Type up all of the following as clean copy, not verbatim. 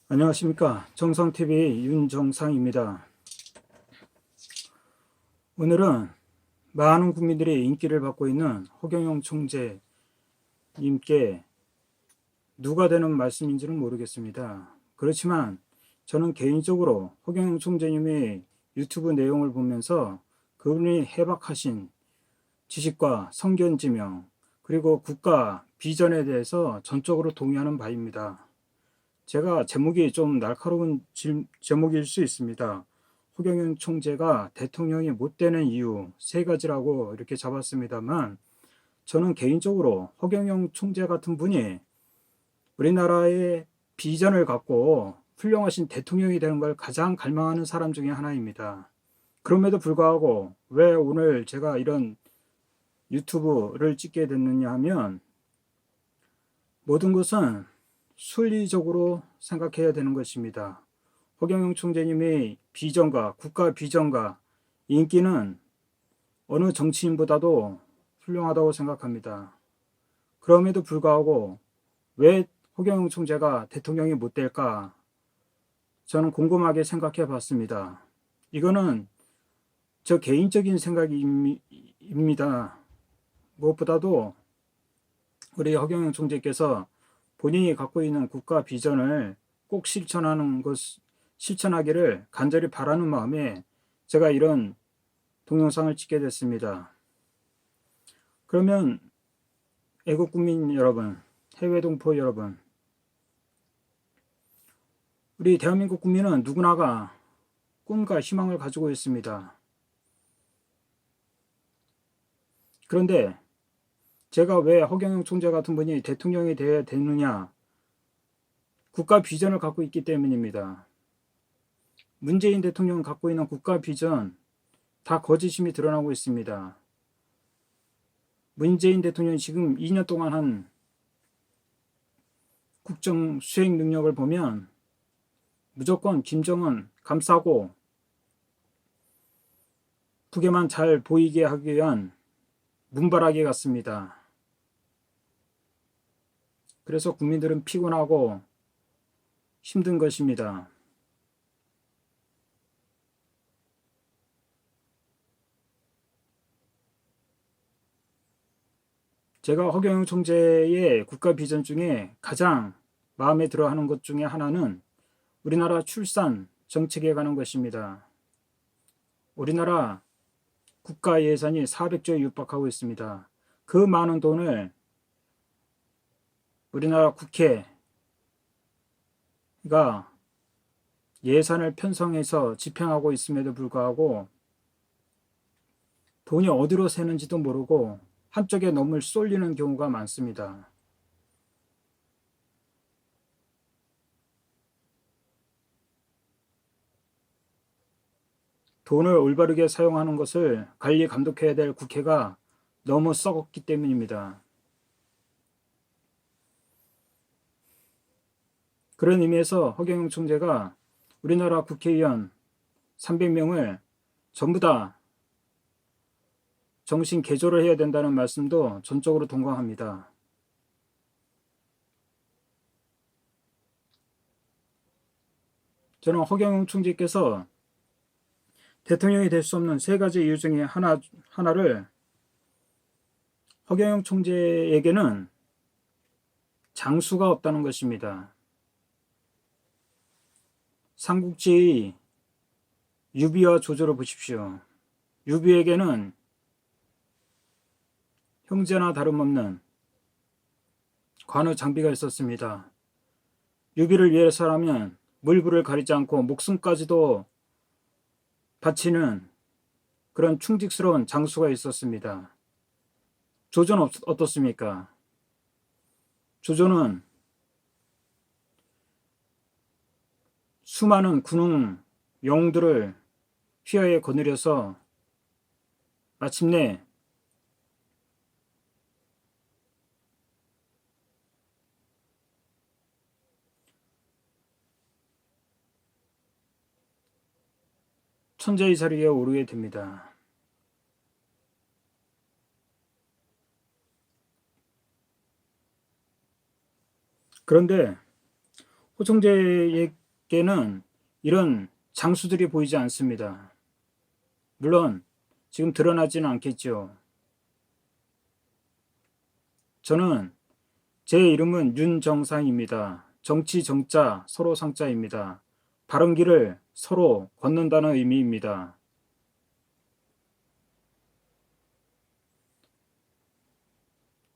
안녕하십니까. 정성TV 윤정상입니다. 오늘은 많은 국민들이 인기를 받고 있는 허경영 총재님께 누가 되는 말씀인지는 모르겠습니다. 그렇지만 저는 개인적으로 허경영 총재님의 유튜브 내용을 보면서 그분이 해박하신 지식과 성견지명 그리고 국가 비전에 대해서 전적으로 동의하는 바입니다. 제가 제목이 좀 날카로운 제목일 수 있습니다. 허경영 총재가 대통령이 못 되는 이유 세 가지라고 이렇게 잡았습니다만, 저는 개인적으로 허경영 총재 같은 분이 우리나라의 비전을 갖고 훌륭하신 대통령이 되는 걸 가장 갈망하는 사람 중에 하나입니다. 그럼에도 불구하고 왜 오늘 제가 이런 유튜브를 찍게 됐느냐 하면, 모든 것은 순리적으로 생각해야 되는 것입니다. 허경영 총재님의 비전과 국가 비전과 인기는 어느 정치인보다도 훌륭하다고 생각합니다. 그럼에도 불구하고 왜 허경영 총재가 대통령이 못 될까? 저는 곰곰하게 생각해 봤습니다. 이거는 저 개인적인 생각입니다. 무엇보다도 우리 허경영 총재께서 본인이 갖고 있는 국가 비전을 꼭 실천하기를 간절히 바라는 마음에 제가 이런 동영상을 찍게 됐습니다. 그러면 애국 국민 여러분, 해외 동포 여러분, 우리 대한민국 국민은 누구나가 꿈과 희망을 가지고 있습니다. 그런데 제가 왜 허경영 총재 같은 분이 대통령이 되어야 되느냐? 국가 비전을 갖고 있기 때문입니다. 문재인 대통령 갖고 있는 국가 비전 다 거짓임이 드러나고 있습니다. 문재인 대통령이 지금 2년 동안 한 국정 수행 능력을 보면 무조건 김정은 감싸고 북에만 잘 보이게 하기 위한 문바라기 같습니다. 그래서 국민들은 피곤하고 힘든 것입니다. 제가 허경영 총재의 국가 비전 중에 가장 마음에 들어 하는 것 중에 하나는 우리나라 출산 정책에 관한 것입니다. 우리나라 국가 예산이 400조에 육박하고 있습니다. 그 많은 돈을 우리나라 국회가 예산을 편성해서 집행하고 있음에도 불구하고 돈이 어디로 새는지도 모르고 한쪽에 너무 쏠리는 경우가 많습니다. 돈을 올바르게 사용하는 것을 관리 감독해야 될 국회가 너무 썩었기 때문입니다. 그런 의미에서 허경영 총재가 우리나라 국회의원 300명을 전부 다 정신 개조를 해야 된다는 말씀도 전적으로 동감합니다. 저는 허경영 총재께서 대통령이 될 수 없는 세 가지 이유 중에 하나를 허경영 총재에게는 장수가 없다는 것입니다. 삼국지의 유비와 조조를 보십시오. 유비에게는 형제나 다름없는 관우 장비가 있었습니다. 유비를 위해서라면 물불을 가리지 않고 목숨까지도 바치는 그런 충직스러운 장수가 있었습니다. 조조는 어떻습니까? 조조는 수많은 군웅 영웅들을 휘하에 거느려서 마침내 천재의 자리에 오르게 됩니다. 그런데 호 총재에게는 이런 장수들이 보이지 않습니다. 물론 지금 드러나지는 않겠죠. 저는 제 이름은 윤정상입니다. 정치 정자 서로 상자입니다. 바른 길을 서로 걷는다는 의미입니다.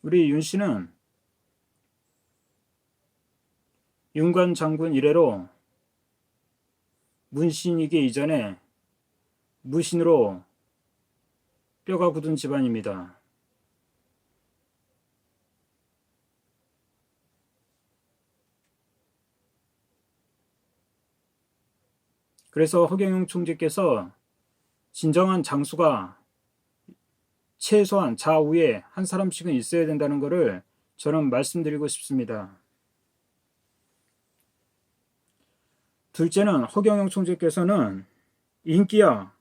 우리 윤 씨는 윤관 장군 이래로 문신이기 이전에 무신으로 뼈가 굳은 집안입니다. 그래서 허경영 총재께서 진정한 장수가 최소한 좌우에 한 사람씩은 있어야 된다는 것을 저는 말씀드리고 싶습니다. 둘째는 허경영 총재께서는 인기야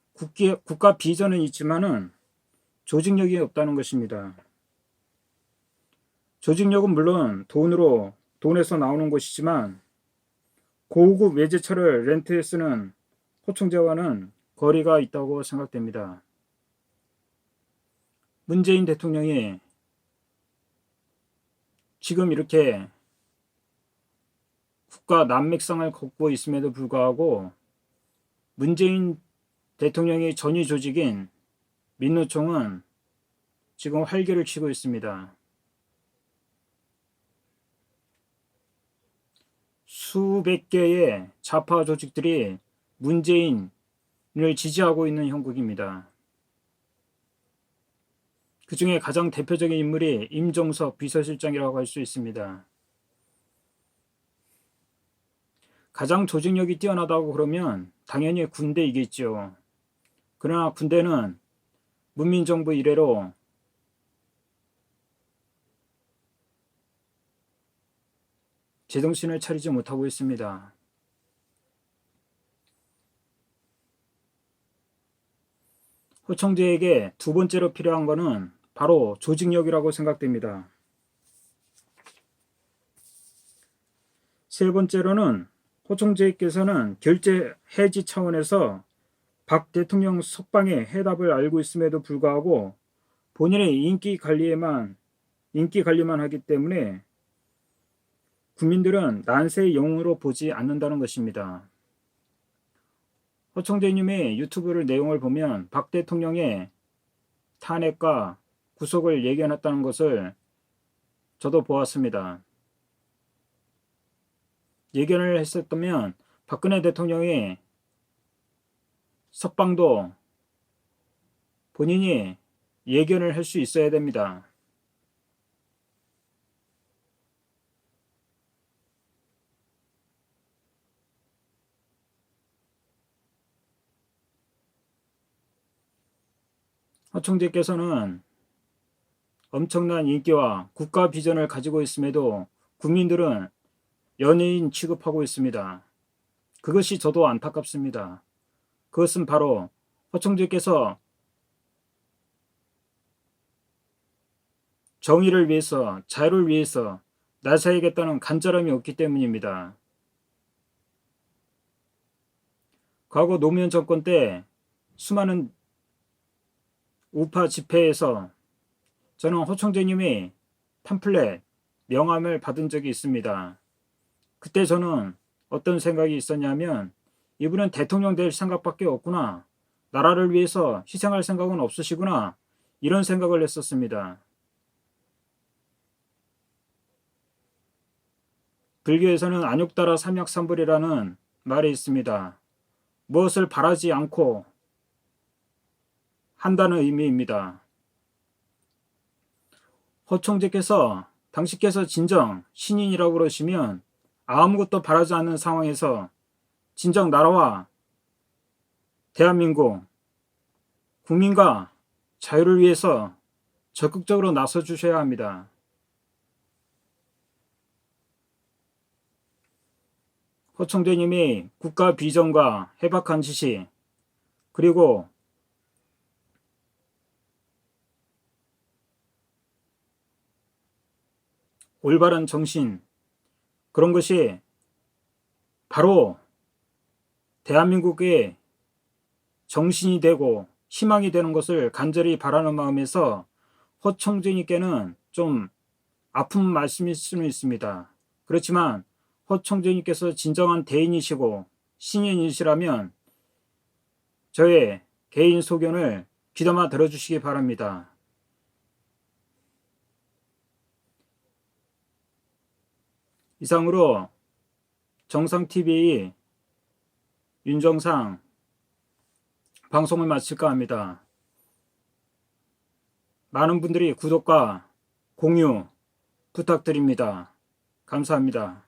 국가 비전은 있지만은 조직력이 없다는 것입니다. 조직력은 물론 돈에서 나오는 것이지만 고급 외제차를 렌트해 쓰는 호 총재와는 거리가 있다고 생각됩니다. 문재인 대통령이 지금 이렇게 국가 난맥상을 걷고 있음에도 불구하고 문재인 대통령의 전위 조직인 민노총은 지금 활개를 치고 있습니다. 수백 개의 좌파 조직들이 문재인을 지지하고 있는 형국입니다. 그 중에 가장 대표적인 인물이 임종석 비서실장이라고 할 수 있습니다. 가장 조직력이 뛰어나다고 그러면 당연히 군대이겠죠. 그러나 군대는 문민정부 이래로 제정신을 차리지 못하고 있습니다. 호 총재에게 두 번째로 필요한 것은 바로 조직력이라고 생각됩니다. 세 번째로는 호 총재께서는 결제 해지 차원에서 박 대통령 석방의 해답을 알고 있음에도 불구하고 본인의 인기 관리만 하기 때문에 국민들은 난세의 영웅으로 보지 않는다는 것입니다. 호 총재님의 유튜브를 내용을 보면 박 대통령의 탄핵과 구속을 예견했다는 것을 저도 보았습니다. 예견을 했었다면 박근혜 대통령의 석방도 본인이 예견을 할 수 있어야 됩니다. 호 총재께서는 엄청난 인기와 국가 비전을 가지고 있음에도 국민들은 연예인 취급하고 있습니다. 그것이 저도 안타깝습니다. 그것은 바로 호 총재께서 정의를 위해서, 자유를 위해서 나서야겠다는 간절함이 없기 때문입니다. 과거 노무현 정권 때 수많은 우파 집회에서 저는 호 총재님이 팜플렛, 명함을 받은 적이 있습니다. 그때 저는 어떤 생각이 있었냐면 이분은 대통령 될 생각밖에 없구나. 나라를 위해서 희생할 생각은 없으시구나. 이런 생각을 했었습니다. 불교에서는 안욕따라 삼약삼불이라는 말이 있습니다. 무엇을 바라지 않고 한다는 의미입니다. 호 총재께서 당신께서 진정 신인이라고 그러시면 아무것도 바라지 않는 상황에서 진정 나라와 대한민국 국민과 자유를 위해서 적극적으로 나서 주셔야 합니다. 호 총재님이 국가 비전과 해박한 지시 그리고 올바른 정신 그런 것이 바로 대한민국의 정신이 되고 희망이 되는 것을 간절히 바라는 마음에서 허 총재님께는 좀 아픈 말씀일 수는 있습니다. 그렇지만 허 총재님께서 진정한 대인이시고 신인이시라면 저의 개인 소견을 귀담아 들어주시기 바랍니다. 이상으로 정상TV 윤정상 방송을 마칠까 합니다. 많은 분들이 구독과 공유 부탁드립니다. 감사합니다.